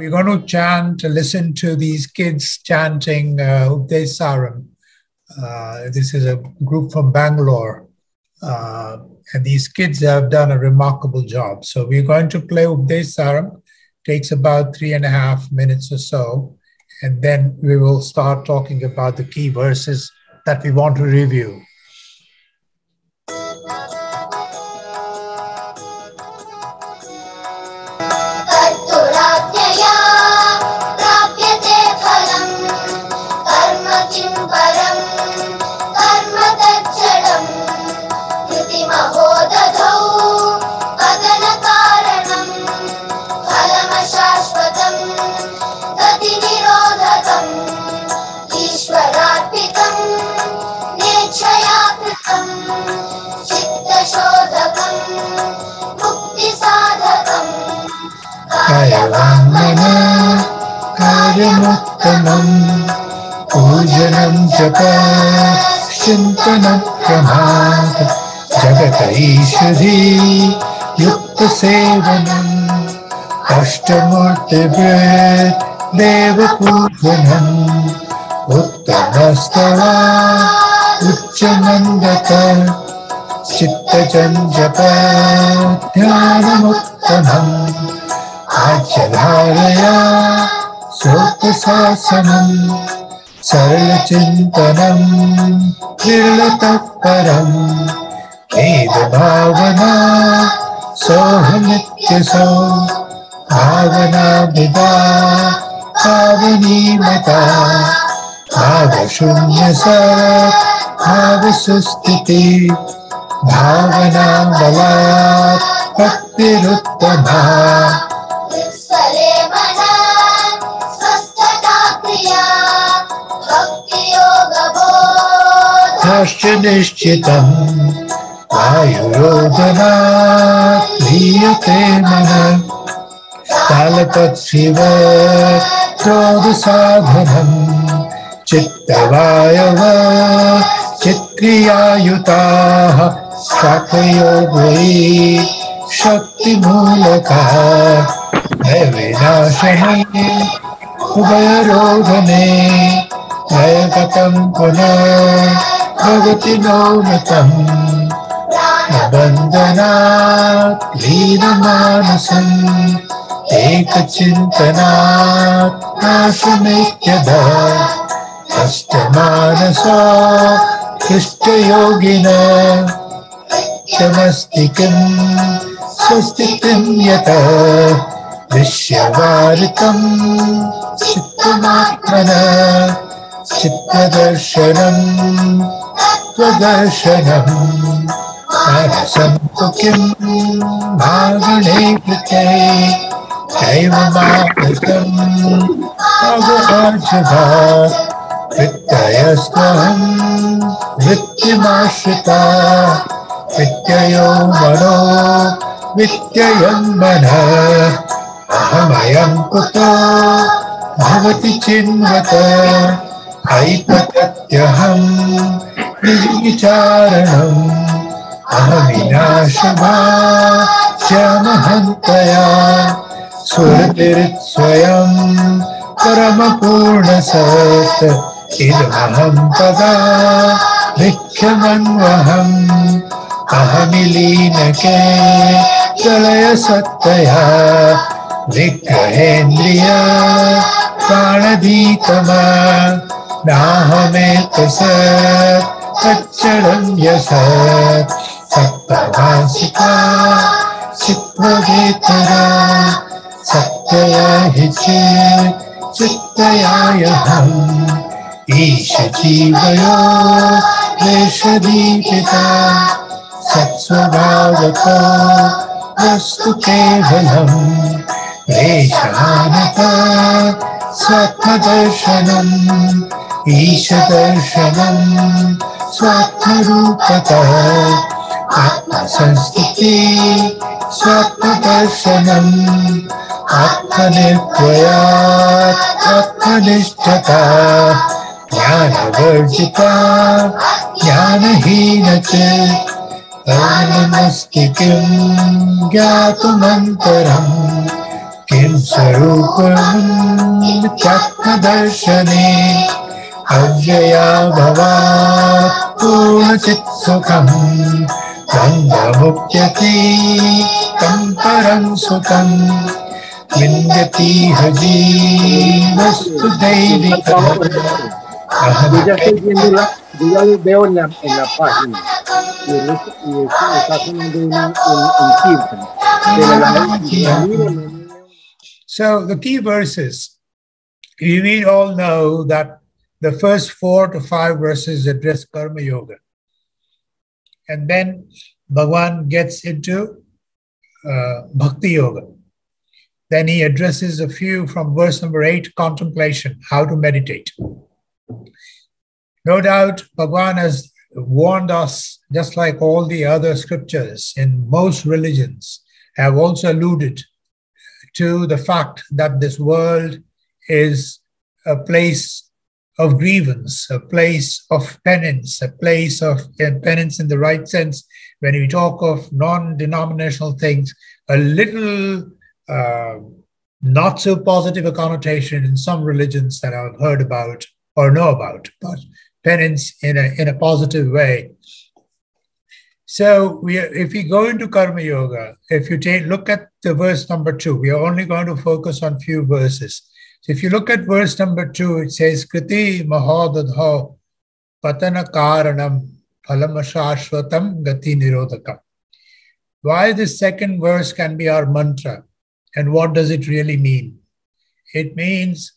We're going to chant, listen to these kids chanting Updesaram. This is a group from Bangalore. And these kids have done a remarkable job. So we're going to play Updesaram. Takes about 3.5 minutes or so. And then we will start talking about the key verses that we want to review. kṛti-maho-dadhau patana-kāraṇam phalama-śaśvataṃ gati-nirodhakam īśvarārpitaṃ necchayā kṛtam citta-śodhakaṃ mukti-sādhakam Kaya-vāṅmana karyamuttamam pujanam japa chintanam pramāta jagata-īśvarī yukta-sevanam ashtamurti-vrit deva-pujanam uttamastava uchchanandata citta-japa dhyanamuttamam Achyadharaya Sota-sasanam Sarala-chintanam Virlatah-param Veda-bhavana Soha-nitya-so Bhavana-vida Bhavani-mata Bhava-shunya-sat Bhava-sustiti Bhavana-balat Bhakti-ruttama Nishchitam Ayurodhanat Liyate mana Talapat-shiva Krodha-sadhanam Chitta-vayava Chitkriya-yutaha Shakayogvai Shakti-mulaka Vinashani Ubhayarodhane Ayagatam puna Bhagati-nomatam Nabandhanat Lina-manasam Eka-chintanat Nashamityada Ashtamanaso Krishta-yogina Tamastikam Swastitim yata Vishvarārpitaṃ Chitta-matmana Chitta-darshanam Tvadarshanam Manasam tukim Bhagane-krite Daiva-manasam Bhagavajava Vittayastvaham Vittim-ashrita Vityayo mano Vityayam mana Ahamayam kuto Bhavati chinvata Aipatatyaham Nijivicharanam Ahaminashabha Shyamahantaya Suratirit-swayam Paramapurnasat Idamaham pada Vikyamanvaham Ahamilinake Pralaya-sattaya Vigrahendriya Pranaditama Nahametasat Taccharam yasat Sattavasika Chitva-vetara Sattaya-hichit Chittaya-yaham Isha-jivayo Vesha-dīpita Satsvabhavako Vastu-kevalam Veshanata Swatma-darshanam Isha-darshanam Swatma-rupata Atma-sanstiti Swatma-darshanam Atma-nirtvayat Atma-nishtata Jnana-varjita Jnana-hīna-chit Anamasti kim Gyatumantaram स्वरूपं नित्यात्मदर्शने अव्यया भवात् पूर्णचित्सुखं द्वन्द्वमुक्त्यति तं परं सुखं विन्दतीह जीवस्तु दैविकम् Yo ya estoy viendo yo ya lo veo en la página. Y está sonando en kṛtam. Pero So the key verses, we all know that the first 4 to 5 verses address karma yoga. And then Bhagavan gets into bhakti yoga. Then he addresses a few from verse number 8, contemplation, how to meditate. No doubt, Bhagavan has warned us, just like all the other scriptures in most religions have also alluded to the fact that this world is a place of grievance, a place of penance, a place of penance in the right sense. When we talk of non-denominational things, a little not so positive a connotation in some religions that I've heard about or know about, but penance in a positive way. So if we go into karma yoga, if you look at the verse number 2, we are only going to focus on few verses. So if you look at verse number 2, it says kṛti-maho-dadhau patana-kāraṇam phalama-śaśvataṃ gati-nirodhakam. Why this second verse can be our mantra, and what does it really mean? It means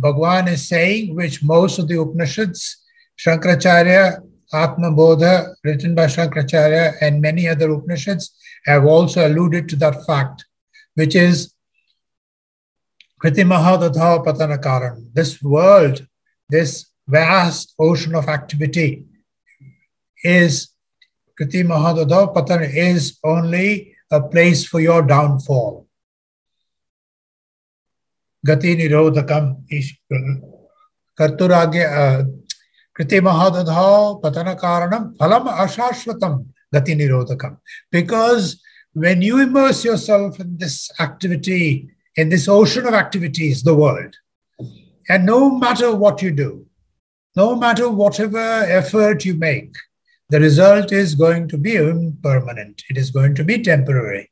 Bhagavan is saying, which most of the Upanishads, Shankaracharya, Atma-bodha, written by Shankaracharya, and many other Upanishads have also alluded to that fact, which is kṛti-maho-dadhau patana-kāraṇam. This world, this vast ocean of activity is kṛti-maho-dadhau patana, is only a place for your downfall. Gati-nirodhakam kṛti-maho-dadhau patana-kāraṇam phalama-śaśvataṃ gati-nirodhakam. Because when you immerse yourself in this activity, in this ocean of activities, the world, and no matter what you do, no matter whatever effort you make, the result is going to be impermanent. It is going to be temporary.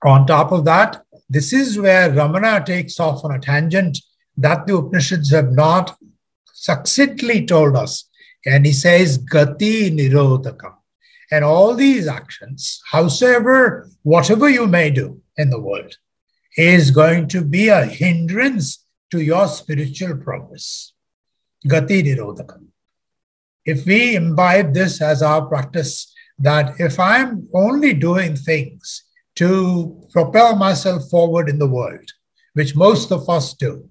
On top of that, this is where Ramana takes off on a tangent that the Upanishads have not succinctly told us. And he says, gati-nirodhakam. And all these actions, howsoever, whatever you may do in the world, is going to be a hindrance to your spiritual progress. Gati-nirodhakam. If we imbibe this as our practice, that if I'm only doing things to propel myself forward in the world, which most of us do,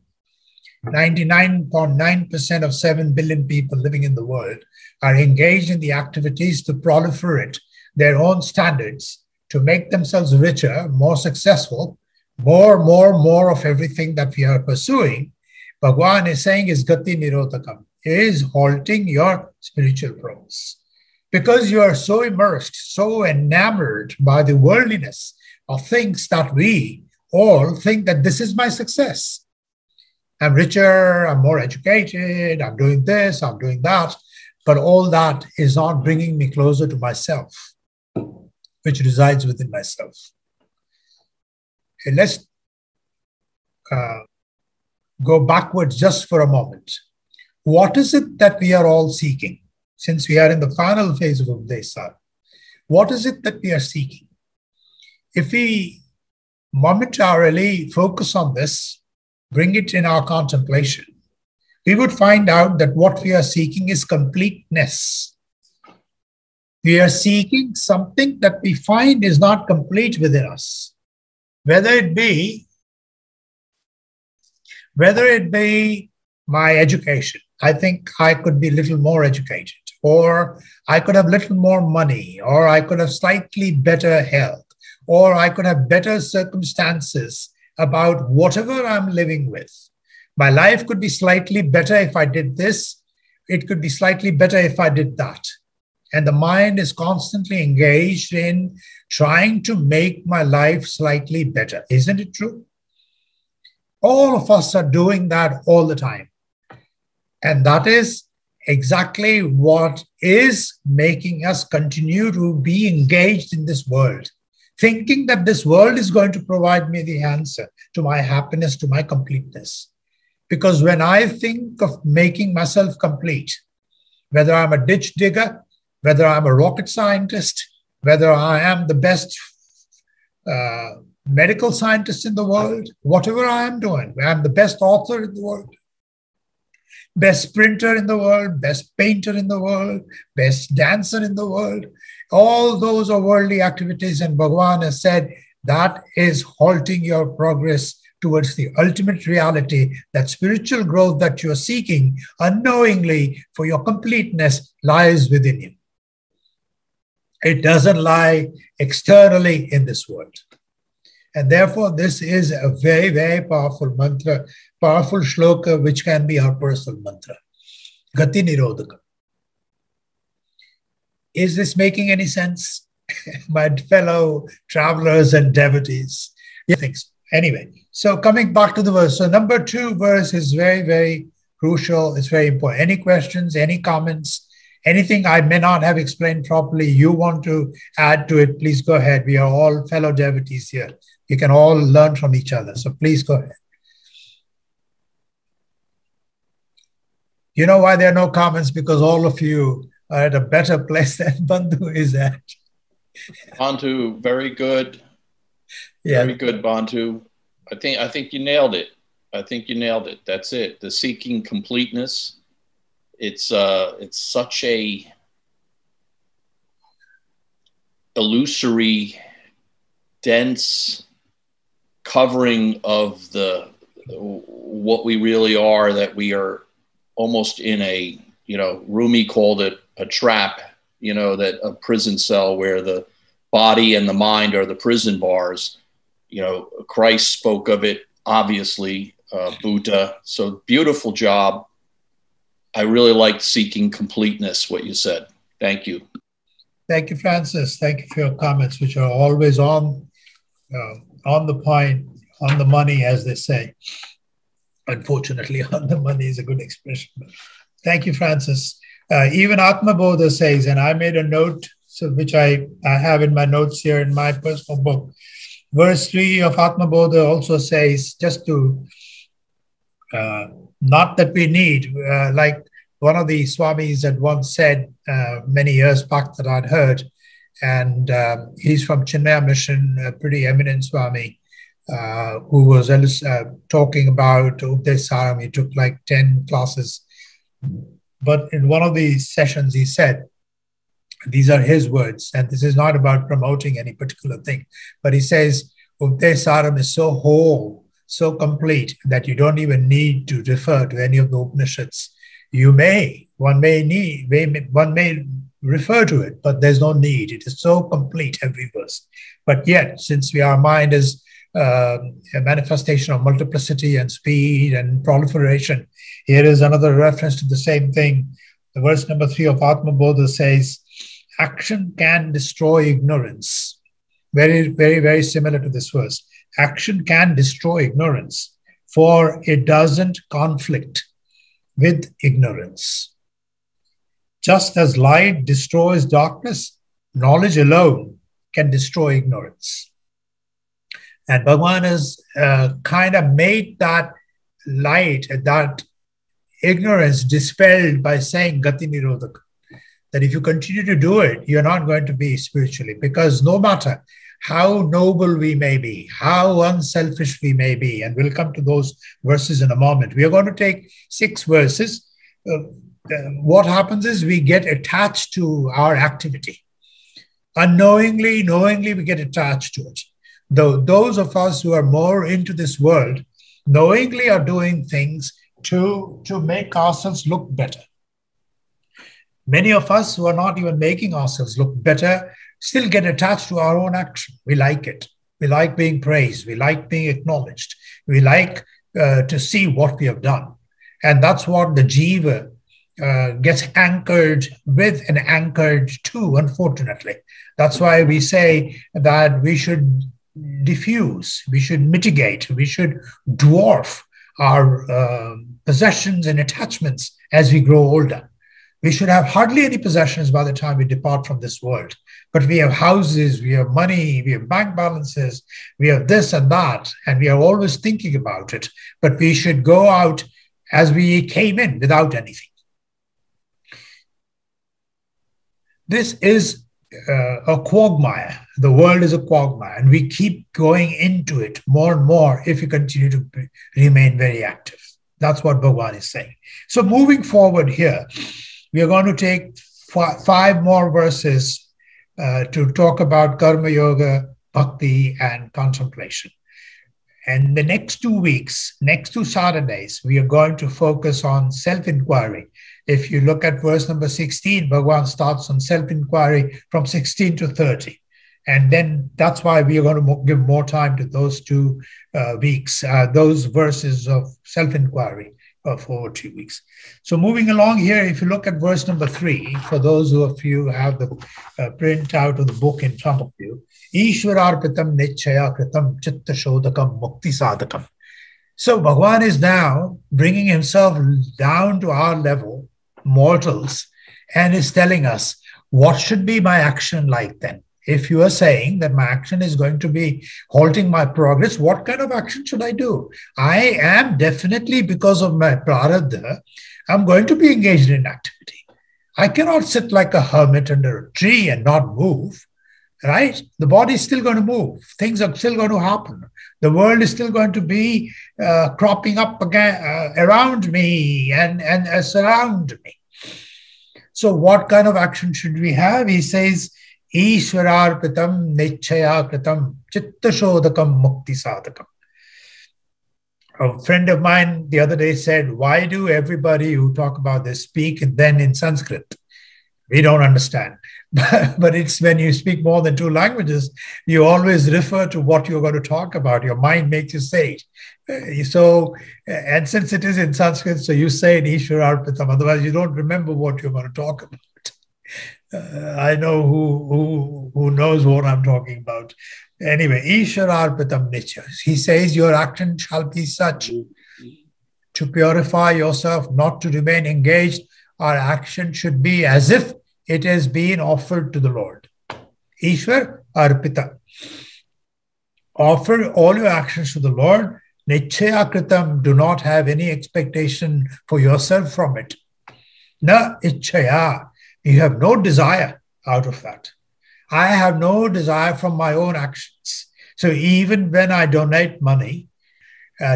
99.9% of 7 billion people living in the world are engaged in the activities to proliferate their own standards, to make themselves richer, more successful, more of everything that we are pursuing. Bhagavan is saying is gati-nirodhakam, is halting your spiritual progress. Because you are so immersed, so enamored by the worldliness of things that we all think that this is my success. I'm richer, I'm more educated, I'm doing this, I'm doing that. But all that is not bringing me closer to myself, which resides within myself. Okay, let's go backwards just for a moment. What is it that we are all seeking? Since we are in the final phase of Updesa, what is it that we are seeking? If we momentarily focus on this, bring it in our contemplation, we would find out that what we are seeking is completeness. We are seeking something that we find is not complete within us. Whether it be my education, I think I could be a little more educated, or I could have a little more money, or I could have slightly better health, or I could have better circumstances about whatever I'm living with. My life could be slightly better if I did this. It could be slightly better if I did that. And the mind is constantly engaged in trying to make my life slightly better. Isn't it true? All of us are doing that all the time. And that is exactly what is making us continue to be engaged in this world, thinking that this world is going to provide me the answer to my happiness, to my completeness. Because when I think of making myself complete, whether I'm a ditch digger, whether I'm a rocket scientist, whether I am the best medical scientist in the world, whatever I am doing, I'm the best author in the world, best sprinter in the world, best painter in the world, best dancer in the world, all those are worldly activities, and Bhagavan has said that is halting your progress towards the ultimate reality, that spiritual growth that you're seeking unknowingly for your completeness lies within you. It doesn't lie externally in this world. And therefore, this is a very, very powerful mantra, powerful shloka, which can be our personal mantra. Gati-nirodhakam. Is this making any sense, my fellow travelers and devotees? You think so? Anyway, so coming back to the verse. So number 2 verse is very, very crucial. It's very important. Any questions, any comments, anything I may not have explained properly, you want to add to it, please go ahead. We are all fellow devotees here. You can all learn from each other. So please go ahead. You know why there are no comments? Because all of you are at a better place than Bandhu is at. Bandhu, very good. Yeah. Very good, Bandhu. I think you nailed it. I think you nailed it. That's it. The seeking completeness. It's such a illusory, dense covering of what we really are, that we are almost in a, Rumi called it a trap, that a prison cell where the body and the mind are the prison bars. Christ spoke of it, obviously, Buddha. So beautiful job. I really liked seeking completeness, what you said. Thank you. Thank you, Francis. Thank you for your comments, which are always on the point, on the money, as they say. Unfortunately, on the money is a good expression. Thank you, Francis. Even Atma-bodha says, and I made a note, which I have in my notes here in my personal book. Verse 3 of Atma-bodha also says, just to, not that we need, like one of the Swamis had once said many years back that I'd heard, and he's from Chinmaya Mission, a pretty eminent Swami, who was talking about Updesaram. He took like 10 classes. But in one of the sessions, he said, these are his words, and this is not about promoting any particular thing, but he says, Updesaram is so whole, so complete, that you don't even need to refer to any of the Upanishads. One may refer to it, but there's no need. It is so complete, every verse. But yet, since our mind is a manifestation of multiplicity and speed and proliferation, here is another reference to the same thing. The verse number 3 of Atma-bodha says, action can destroy ignorance. Very, very, very similar to this verse. Action can destroy ignorance, for it doesn't conflict with ignorance. Just as light destroys darkness, knowledge alone can destroy ignorance. And Bhagavan has kind of made that light, that ignorance dispelled by saying gati-nirodhakam. That if you continue to do it, you're not going to be spiritually, because no matter how noble we may be, how unselfish we may be, and we'll come to those verses in a moment. We are going to take 6 verses. What happens is we get attached to our activity. Unknowingly, knowingly, we get attached to it. Though those of us who are more into this world knowingly are doing things to make ourselves look better. Many of us who are not even making ourselves look better still get attached to our own action. We like it. We like being praised. We like being acknowledged. We like to see what we have done. And that's what the jiva gets anchored with and anchored to, unfortunately. That's why we say that we should diffuse, we should mitigate, we should dwarf our possessions and attachments as we grow older. We should have hardly any possessions by the time we depart from this world. But we have houses, we have money, we have bank balances, we have this and that, and we are always thinking about it. But we should go out as we came in without anything. This is a quagmire. The world is a quagmire, and we keep going into it more and more if we continue to remain very active. That's what Bhagavan is saying. So moving forward here, we are going to take 5 more verses to talk about karma yoga, bhakti, and contemplation. And the next 2 weeks, next 2 Saturdays, we are going to focus on self-inquiry. If you look at verse number 16, Bhagavan starts on self-inquiry from 16 to 30. And then that's why we are going to give more time to those 2 weeks, those verses of self-inquiry for 2 weeks. So moving along here, if you look at verse number 3, for those of you who have the printout of the book in front of you, īśvarārpitaṃ necchayā kṛtam citta-śodhakaṃ mukti-sādhakam. So Bhagavan is now bringing himself down to our level, mortals, and is telling us, what should be my action like then? If you are saying that my action is going to be halting my progress, what kind of action should I do? I am definitely, because of my prarabdha, I'm going to be engaged in activity. I cannot sit like a hermit under a tree and not move, right? The body is still going to move. Things are still going to happen. The world is still going to be cropping up again around me and surround me. So what kind of action should we have? He says, īśvarārpitaṃ necchayā kṛtam citta-śodhakaṃ mukti-sādhakam. A friend of mine the other day said, why do everybody who talk about this speak then in Sanskrit? We don't understand. But it's when you speak more than 2 languages, you always refer to what you're going to talk about. Your mind makes you say it. So, and since it is in Sanskrit, so you say in īśvarārpitaṃ, otherwise you don't remember what you're going to talk about. I know who knows what I'm talking about. Anyway, īśvarārpitaṃ necchayā. He says your action shall be such to purify yourself, not to remain engaged. Our action should be as if it has been offered to the Lord. īśvarārpitaṃ. Offer all your actions to the Lord. Necchayā kṛtam. Do not have any expectation for yourself from it. Na iccayā. You have no desire out of that. I have no desire from my own actions. So even when I donate money,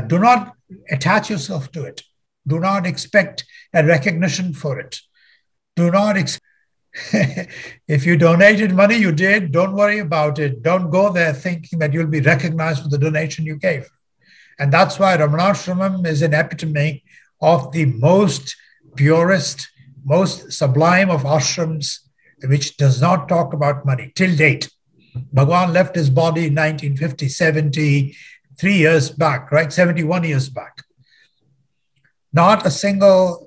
do not attach yourself to it. Do not expect a recognition for it. Do not if you donated money, you did, don't worry about it. Don't go there thinking that you'll be recognized for the donation you gave. And that's why Ramanashramam is an epitome of the most purest, most sublime of ashrams, which does not talk about money till date. Bhagavan left his body in 1950, 73 years back, right? 71 years back. Not a single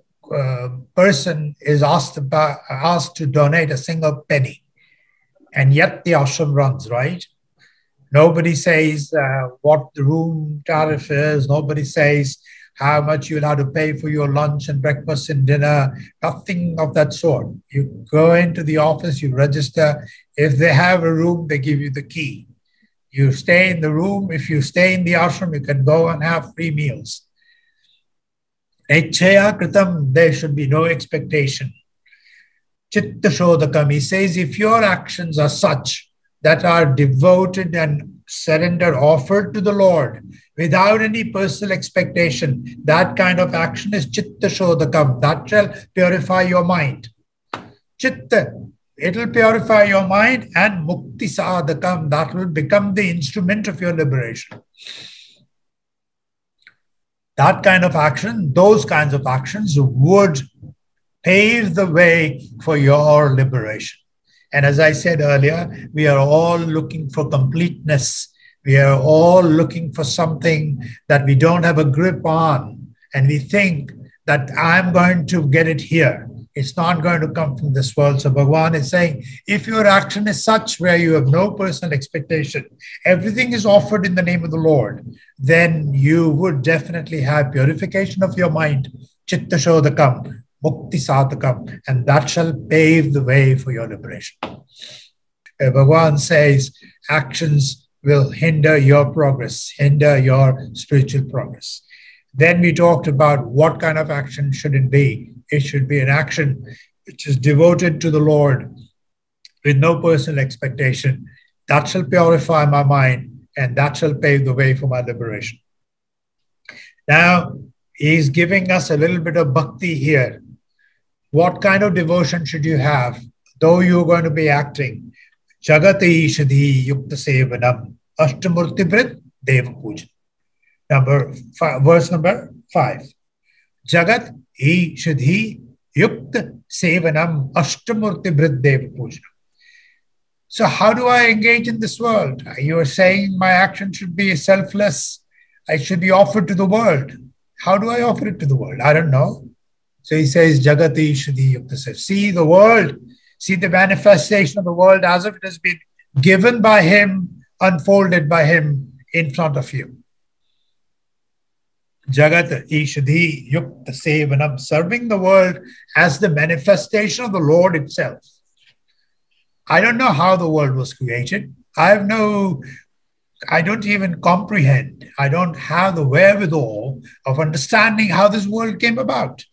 person is asked to donate a single penny. And yet the ashram runs, right? Nobody says what the room tariff is. Nobody says how much you'll have to pay for your lunch and breakfast and dinner, nothing of that sort. You go into the office, you register. If they have a room, they give you the key. You stay in the room. If you stay in the ashram, you can go and have free meals. Necchayā kṛtam, there should be no expectation. Citta-śodhakaṃ, he says, if your actions are such that are devoted and surrendered, offered to the Lord without any personal expectation, that kind of action is citta-śodhakaṃ. That shall purify your mind. Chitta, it will purify your mind, and mukti-sādhakam, that will become the instrument of your liberation. That kind of action, those kinds of actions would pave the way for your liberation. And as I said earlier, we are all looking for completeness. We are all looking for something that we don't have a grip on. And we think that I'm going to get it here. It's not going to come from this world. So Bhagavan is saying, if your action is such where you have no personal expectation, everything is offered in the name of the Lord, then you would definitely have purification of your mind, citta-śodhakaṃ, mukti-sādhakam, and that shall pave the way for your liberation. Bhagavan says actions will hinder your progress, hinder your spiritual progress. Then we talked about what kind of action should it be. It should be an action which is devoted to the Lord with no personal expectation. That shall purify my mind, and that shall pave the way for my liberation. Now, he's giving us a little bit of bhakti here. What kind of devotion should you have, though you're going to be acting? Jagati-nirodhakam ashtamurti deva puja. Verse number 5. Jagat hi shadhi yukta sevanam ashtamurti deva puja. So how do I engage in this world? You are saying my action should be selfless. I should be offered to the world. How do I offer it to the world? I don't know. So he says, Jagati shadhi yukta sevanam. See the world. See the manifestation of the world as if it has been given by him, unfolded by him in front of you. Jagat ishadhi yukta sevanam, serving the world as the manifestation of the Lord itself. I don't know how the world was created. I don't even comprehend. I don't have the wherewithal of understanding how this world came about.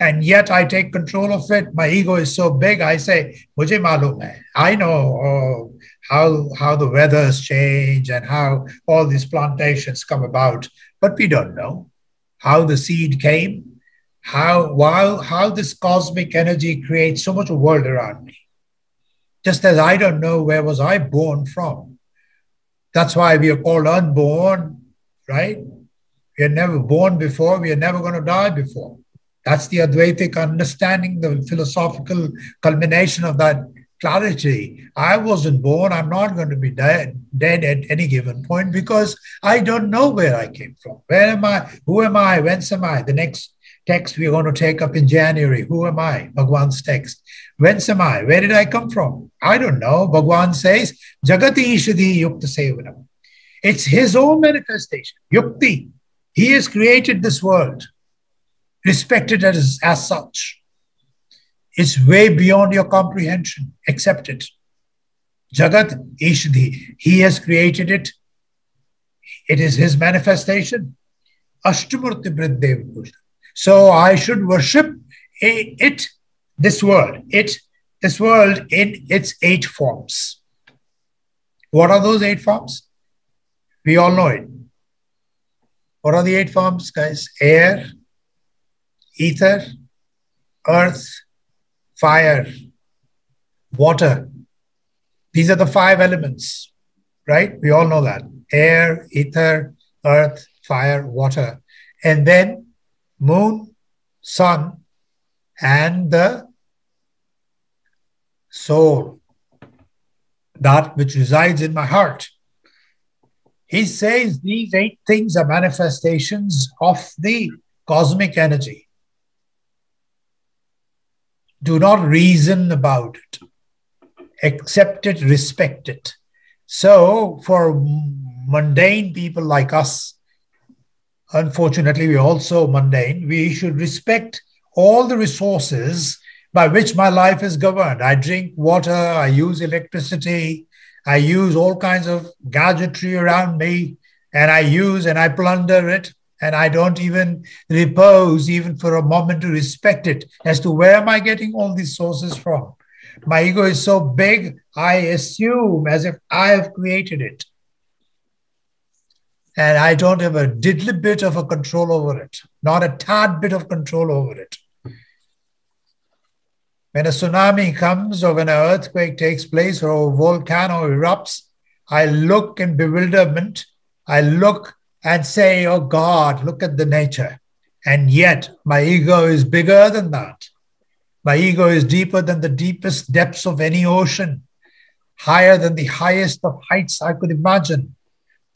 And yet I take control of it. My ego is so big, I say, mujhe malum hai. I know how the weathers change and how all these plantations come about, but we don't know how the seed came, how this cosmic energy creates so much world around me. Just as I don't know where was I born from. That's why we are called unborn, right? We are never born before. We are never going to die before. That's the Advaitic understanding, the philosophical culmination of that clarity. I wasn't born. I'm not going to be dead at any given point because I don't know where I came from. Where am I? Who am I? Whence am I? The next text we're going to take up in January. Who am I? Bhagavan's text. Whence am I? Where did I come from? I don't know. Bhagavan says, Jagati ishadhi yukta sevanam. It's his own manifestation. Yukti. He has created this world. Respect it as such. It's way beyond your comprehension. Accept it. Jagat ishadhi. He has created it. It is his manifestation. Ashtamurti deva puja. So I should worship this world in its 8 forms. What are those 8 forms? We all know it. What are the 8 forms, guys? Air, ether, earth, fire, water. These are the 5 elements, right? We all know that. Air, ether, earth, fire, water. And then moon, sun, and the soul, that which resides in my heart. He says these 8 things are manifestations of the cosmic energy. Do not reason about it. Accept it, respect it. So for mundane people like us, unfortunately, we're also mundane. We should respect all the resources by which my life is governed. I drink water, I use electricity, I use all kinds of gadgetry around me, and I use and I plunder it, and I don't even repose even for a moment to respect it as to where am I getting all these sources from. My ego is so big, I assume as if I have created it. And I don't have a diddly bit of a control over it, not a tad bit of control over it. When a tsunami comes or when an earthquake takes place or a volcano erupts, I look in bewilderment. I look and say, oh God, look at the nature. And yet my ego is bigger than that. My ego is deeper than the deepest depths of any ocean, higher than the highest of heights I could imagine,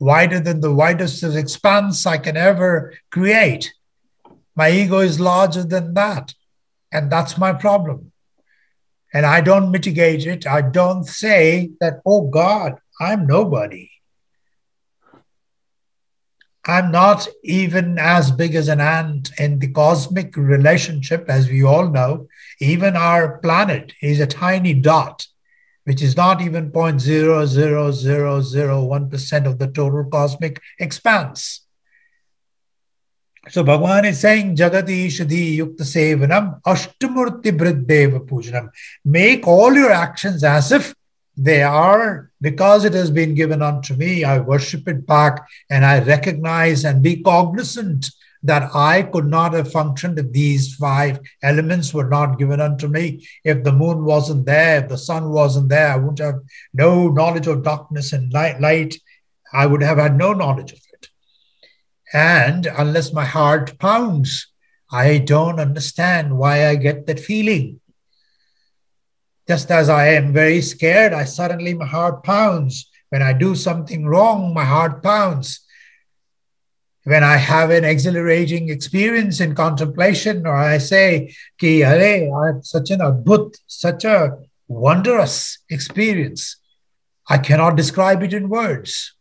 wider than the widest of expanse I can ever create. My ego is larger than that. And that's my problem. And I don't mitigate it. I don't say that, oh God, I'm nobody. I'm not even as big as an ant in the cosmic relationship, as we all know. Even our planet is a tiny dot, which is not even 0.00001% of the total cosmic expanse. So Bhagavan is saying, Jagati Ishadhi Yukta Sevanam Ashtamurti Briddeva Pujanam. Make all your actions as if they are, because it has been given unto me, I worship it back, and I recognize and be cognizant that I could not have functioned if these 5 elements were not given unto me. If the moon wasn't there, if the sun wasn't there, I wouldn't have no knowledge of darkness and light. I would have had no knowledge of it. And unless my heart pounds, I don't understand why I get that feeling. Just as I am very scared, suddenly my heart pounds. When I do something wrong, my heart pounds. When I have an exhilarating experience in contemplation, or I say, Ki Hare, I had such an adbhut, such a wondrous experience, I cannot describe it in words.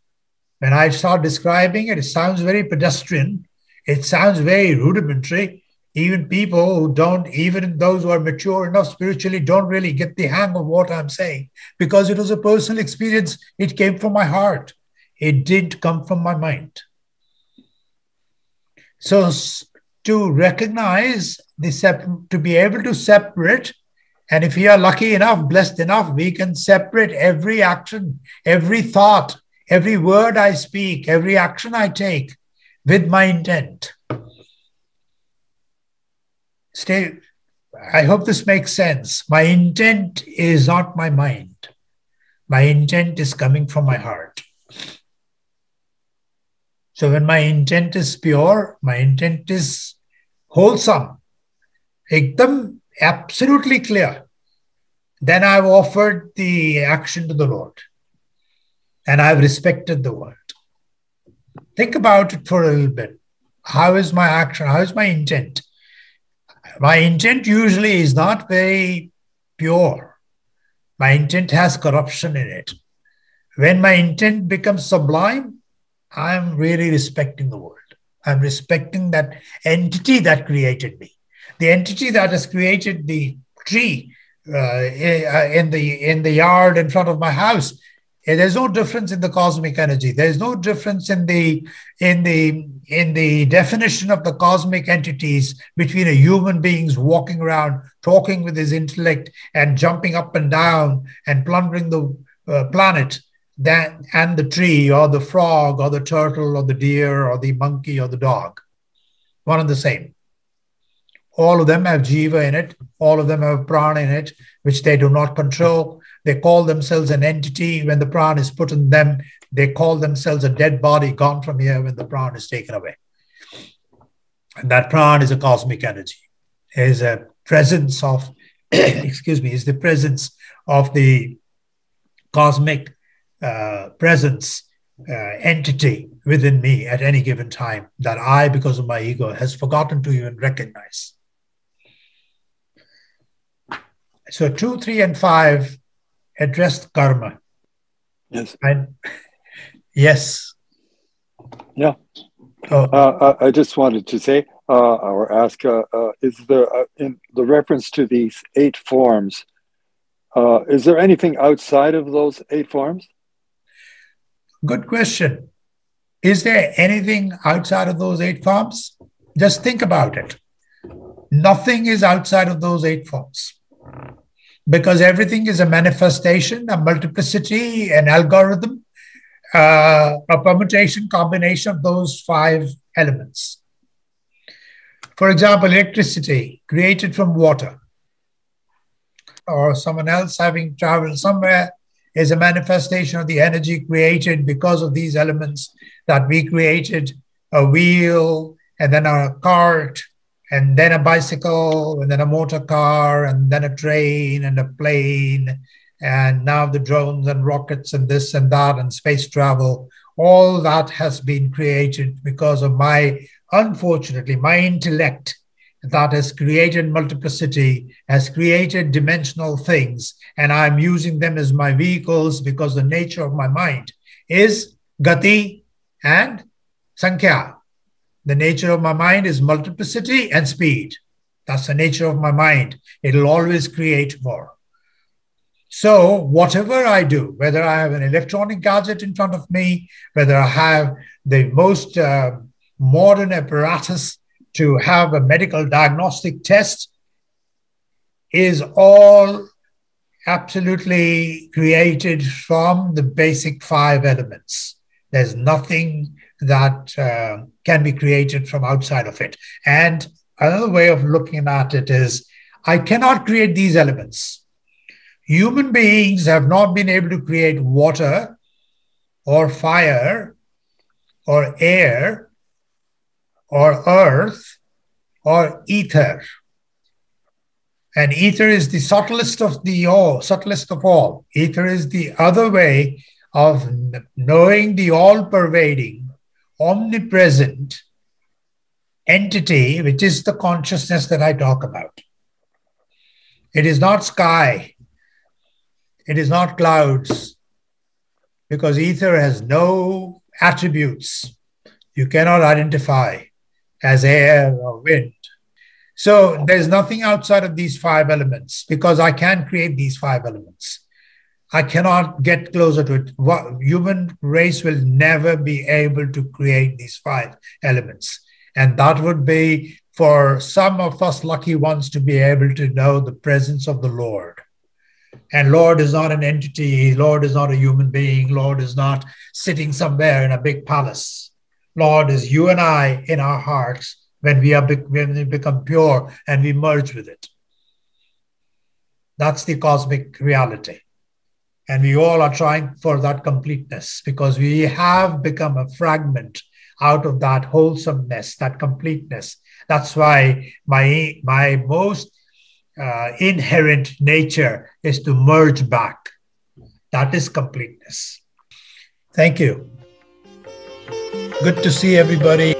When I start describing it, it sounds very pedestrian. It sounds very rudimentary. Even people who don't, even those who are mature enough spiritually, don't really get the hang of what I'm saying, because it was a personal experience. It came from my heart. It didn't come from my mind. So to recognize, to be able to separate, and if we are lucky enough, blessed enough, we can separate every action, every thought, every word I speak, every action I take with my intent. I hope this makes sense. My intent is not my mind. My intent is coming from my heart. So when my intent is pure, my intent is wholesome, ekdam absolutely clear, then I've offered the action to the Lord. And I've respected the word. Think about it for a little bit. How is my action? How is my intent? My intent usually is not very pure. My intent has corruption in it. When my intent becomes sublime, I'm really respecting the world. I'm respecting that entity that created me. The entity that has created the tree in the yard in front of my house. There's no difference in the cosmic energy. There's no difference in the definition of the cosmic entities between a human beings walking around, talking with his intellect and jumping up and down and plundering the planet, and the tree or the frog or the turtle or the deer or the monkey or the dog. One and the same. All of them have jiva in it. All of them have prana in it, which they do not control. They call themselves an entity. When the prana is put in them, they call themselves a dead body gone from here when the prana is taken away. And that prana is a cosmic energy. It is a presence of, is the presence of the cosmic presence entity within me at any given time that I, because of my ego, has forgotten to even recognize. So 2, 3, and 5 addressed karma. Yes. Yes. Yeah. Oh. I just wanted to say or ask, is there, in the reference to these 8 forms, is there anything outside of those 8 forms? Good question. Is there anything outside of those 8 forms? Just think about it. Nothing is outside of those 8 forms. Because everything is a manifestation, a multiplicity, an algorithm, a permutation combination of those 5 elements. For example, electricity created from water, or someone else having traveled somewhere, is a manifestation of the energy created because of these elements that we created, a wheel, and then a cart, and then a bicycle, and then a motor car, and then a train and a plane, and now the drones and rockets and this and that and space travel. All that has been created because of my Unfortunately, my intellect that has created multiplicity, has created dimensional things, and I'm using them as my vehicles because the nature of my mind is gati and sankhya. The nature of my mind is multiplicity and speed. That's the nature of my mind. It'll always create more. So whatever I do, whether I have an electronic gadget in front of me, whether I have the most modern apparatus to have a medical diagnostic test, is all absolutely created from the basic 5 elements. There's nothing that can be created from outside of it. And another way of looking at it is, I cannot create these elements. Human beings have not been able to create water or fire or air or earth or ether. And ether is the subtlest of all. Ether is the other way of knowing the all-pervading, omnipresent entity, which is the consciousness that I talk about. It is not sky. It is not clouds, because ether has no attributes you cannot identify as air or wind. So there's nothing outside of these 5 elements, because I can create these 5 elements. I cannot get closer to it. Human race will never be able to create these 5 elements. And that would be for some of us lucky ones to be able to know the presence of the Lord. And Lord is not an entity. Lord is not a human being. Lord is not sitting somewhere in a big palace. Lord is you and I in our hearts when we become pure and we merge with it. That's the cosmic reality. And we all are trying for that completeness, because we have become a fragment out of that wholesomeness, that completeness. That's why my most inherent nature is to merge back. That is completeness. Thank you. Good to see everybody.